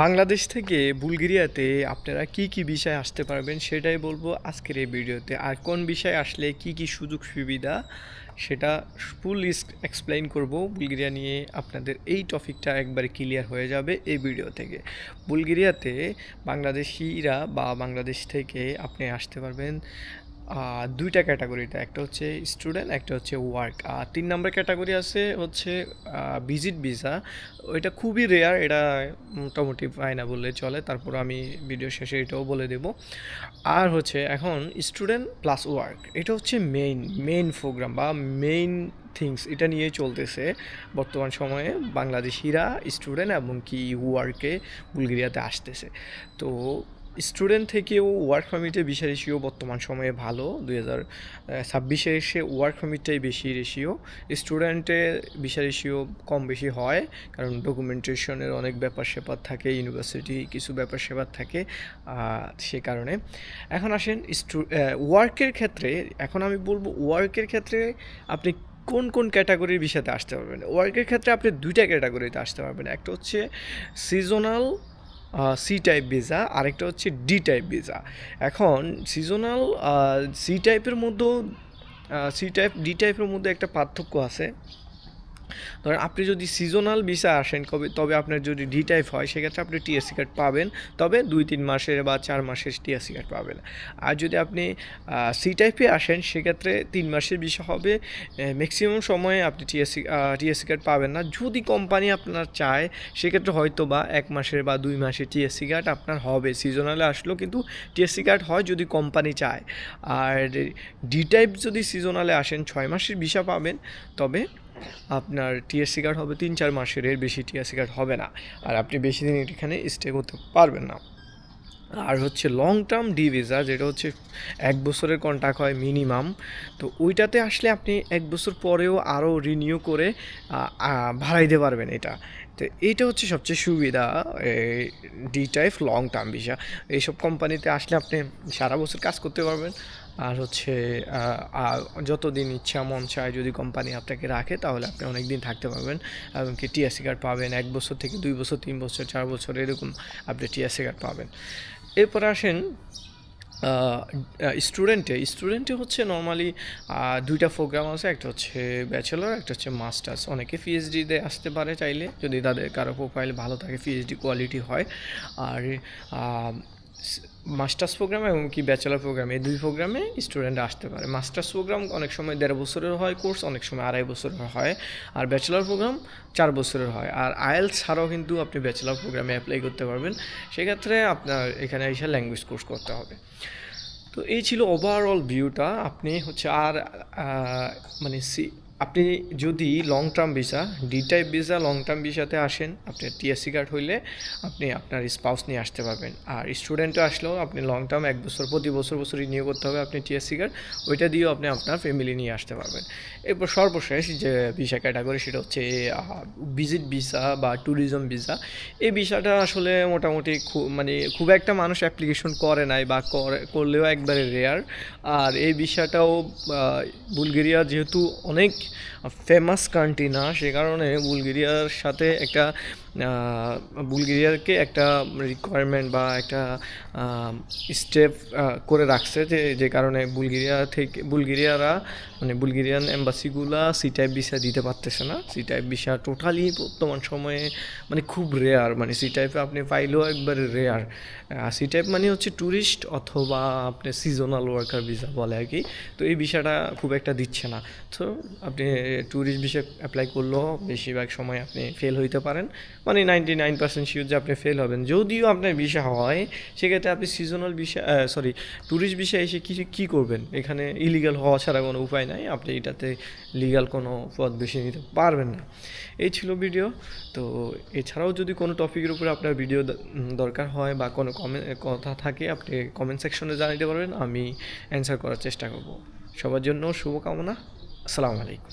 বাংলাদেশ থেকে বুলগেরিয়াতে আপনারা কি বিষয়ে আসতে পারবেন সেটাই বলবো আজকের এই ভিডিওতে। আর কোন বিষয়ে আসলে কি সুযোগ সুবিধা সেটা ফুল এক্সপ্লেইন করব বুলগেরিয়া নিয়ে। আপনাদের এই টপিকটা একবারে ক্লিয়ার হয়ে যাবে এই ভিডিও থেকে। বুলগেরিয়াতে বাংলাদেশিরা বা বাংলাদেশ থেকে আপনি আসতে পারবেন দুইটা ক্যাটাগরিতে, একটা হচ্ছে স্টুডেন্ট, একটা হচ্ছে ওয়ার্ক। আর 3 নম্বর ক্যাটাগরি আছে হচ্ছে ভিজিট ভিসা। এটা খুবই রেয়ার, এটা মোটামুটি পায় না বললে চলে, তারপর আমি ভিডিও শেষে এটাও বলে দেব। আর হচ্ছে এখন স্টুডেন্ট প্লাস ওয়ার্ক, এটা হচ্ছে মেইন প্রোগ্রাম বা মেইন থিংস, এটা নিয়ে চলতেছে বর্তমান সময়ে। বাংলাদেশিরা স্টুডেন্ট এবং কি ওয়ার্কে বুলগেরিয়াতে আসতেছে। তো স্টুডেন্ট থেকেও ওয়ার্ক পারমিটের ভিসা রেশিও বর্তমান সময়ে ভালো। 2026-এ এসে ওয়ার্ক পারমিটটাই বেশি রেশিও, স্টুডেন্টের ভিসা রেশিও কম বেশি হয়, কারণ ডকুমেন্টেশনের অনেক ব্যাপার স্যাপার থাকে, ইউনিভার্সিটি কিছু ব্যাপার স্যাপার থাকে, সে কারণে। এখন আসেন ওয়ার্কের ক্ষেত্রে। এখন আমি বলবো ওয়ার্কের ক্ষেত্রে আপনি কোন ক্যাটাগরির ভিসাতে আসতে পারবেন। ওয়ার্কের ক্ষেত্রে আপনি দুইটা ক্যাটাগরিতে আসতে পারবেন, একটা হচ্ছে সিজনাল সি টাইপ ভিসা, আরেকটা হচ্ছে ডি টাইপ ভিসা। এখন সিজনাল সি টাইপের মধ্যেও সি টাইপ ডি টাইপের মধ্যে একটা পার্থক্য আছে। ধরেন আপনি যদি সিজনাল ভিসা আসেন তবে আপনার যদি ডি টাইপ হয় সেক্ষেত্রে আপনি টিএসসি কার্ড পাবেন, তবে 2-3 মাসের বা 4 মাসের টিএসসি কার্ড পাবেন। আর যদি আপনি সি টাইপে আসেন সেক্ষেত্রে 3 মাসের ভিসা হবে, ম্যাক্সিমাম সময়ে আপনি টিএসসি কার্ড পাবেন না। যদি কোম্পানি আপনার চায় সেক্ষেত্রে হয়তো বা 1 মাসের বা 2 মাসের টিএসসি কার্ড আপনার হবে। সিজনালে আসলেও কিন্তু টিএসসি কার্ড হয় যদি কোম্পানি চায়। আর ডি টাইপ যদি সিজনালে আসেন 6 মাসের ভিসা পাবেন, তবে আপনার টিএসসি কার্ড হবে 3-4 মাসের, এর বেশি টিএসসি কার্ড হবে না, আর আপনি বেশি দিন এখানে স্টে করতে পারবেন না। আর হচ্ছে লং টার্ম ডি ভিসা, যেটা হচ্ছে 1 বছরের কন্ট্রাক্ট হয় মিনিমাম। তো ওইটাতে আসলে আপনি 1 বছর পরেও আরও রিনিউ করে বাড়াইতে পারবেন এটা। তো এইটা হচ্ছে সবচেয়ে সুবিধা D type long term visa. এইসব কোম্পানিতে আসলে আপনি সারা বছর কাজ করতে পারবেন। আর হচ্ছে যতদিন ইচ্ছা মন চায় যদি কোম্পানি আপনাকে রাখে তাহলে আপনি অনেক দিন থাকতে পারবেন, এবং কি টিএসসি কার্ড পাবেন 1 বছর থেকে 2 বছর, 3 বছর, 4 বছর, এরকম আপনি টিএসসি কার্ড পাবেন। এরপর আসেন স্টুডেন্টে হচ্ছে নর্মালি দুইটা প্রোগ্রাম আছে, একটা হচ্ছে ব্যাচেলর, একটা হচ্ছে মাস্টার্স। অনেকে পিএইচডিতে আসতে পারে চাইলে, যদি তাদের কারো প্রোফাইল ভালো থাকে, পিএইচডি কোয়ালিটি হয়। আর মাস্টার্স প্রোগ্রাম এবং কি ব্যাচেলর প্রোগ্রাম, এই দুই প্রোগ্রামে স্টুডেন্ট আসতে পারে। মাস্টার্স প্রোগ্রাম অনেক সময় 1.5 বছরের হয় কোর্স, অনেক সময় 2.5 বছরের হয়। আর ব্যাচেলর প্রোগ্রাম 4 বছরের হয়। আর আইএলটিএস ছাড়াও কিন্তু আপনি ব্যাচেলর প্রোগ্রামে অ্যাপ্লাই করতে পারবেন, সেক্ষেত্রে আপনার এখানে এসে ল্যাঙ্গুয়েজ কোর্স করতে হবে। তো এই ছিল ওভারঅল ভিউটা। আপনি হচ্ছে আর মানে আপনি যদি long term visa, D type visa long term ভিসাতে আসেন, আপনার টিএসসি কার্ড হইলে আপনি আপনার স্পাউস নিয়ে আসতে পারবেন। আর স্টুডেন্টে আসলেও আপনি লং টার্ম 1 বছর, প্রতি বছর রিনিউ করতে হবে আপনি টিএসসি কার্ড, ওইটা দিয়েও আপনি আপনার ফ্যামিলি নিয়ে আসতে পারবেন। এরপর সর্বশেষ যে ভিসা ক্যাটাগরি সেটা হচ্ছে ভিজিট ভিসা বা ট্যুরিজম ভিসা। এই ভিসাটা আসলে মোটামুটি খুব একটা মানুষ অ্যাপ্লিকেশন করে নাই, বা করলেও একবারে রেয়ার। আর এই ভিসাটাও বুলগেরিয়া যেহেতু অনেক ফেমাস কান্ট্রি না, সে কারণে বুলগেরিয়ার সাথে একটা বুলগেরিয়াকে একটা রিকোয়ারমেন্ট বা একটা স্টেপ করে রাখছে, যে কারণে বুলগেরিয়ারা বুলগেরিয়ান এম্বাসিগুলা সি টাইপ ভিসা দিতে পারতেছে না। সি টাইপ ভিসা টোটালি বর্তমান সময়ে খুব রেয়ার, সি টাইপে আপনি পাইলেও একবারে রেয়ার। সি টাইপ হচ্ছে ট্যুরিস্ট অথবা আপনি সিজনাল ওয়ার্কার ভিসা বলে আর কি। তো এই ভিসাটা খুব একটা দিচ্ছে না। তো আপনি ট্যুরিস্ট ভিসা অ্যাপ্লাই করলেও বেশিরভাগ সময় আপনি ফেল হইতে পারেন, 99% শিওর যে আপনি ফেল হবেন। যদিও আপনার ভিসা হয় সেক্ষেত্রে আপনি সিজনাল ভিসা ট্যুরিস্ট ভিসা এসে কী করবেন, এখানে ইলিগাল হওয়া ছাড়া কোনো উপায় নাই, আপনি এটাতে লিগাল কোনো পথ বেছে নিতে পারবেন না। এই ছিল ভিডিও। তো এছাড়াও যদি কোনো টপিকের উপরে আপনার ভিডিও দরকার হয় বা কোনো কথা থাকে, আপনি কমেন্ট সেকশনে জানাতে পারবেন, আমি অ্যান্সার করার চেষ্টা করব। সবার জন্য শুভকামনা। আসসালামু আলাইকুম।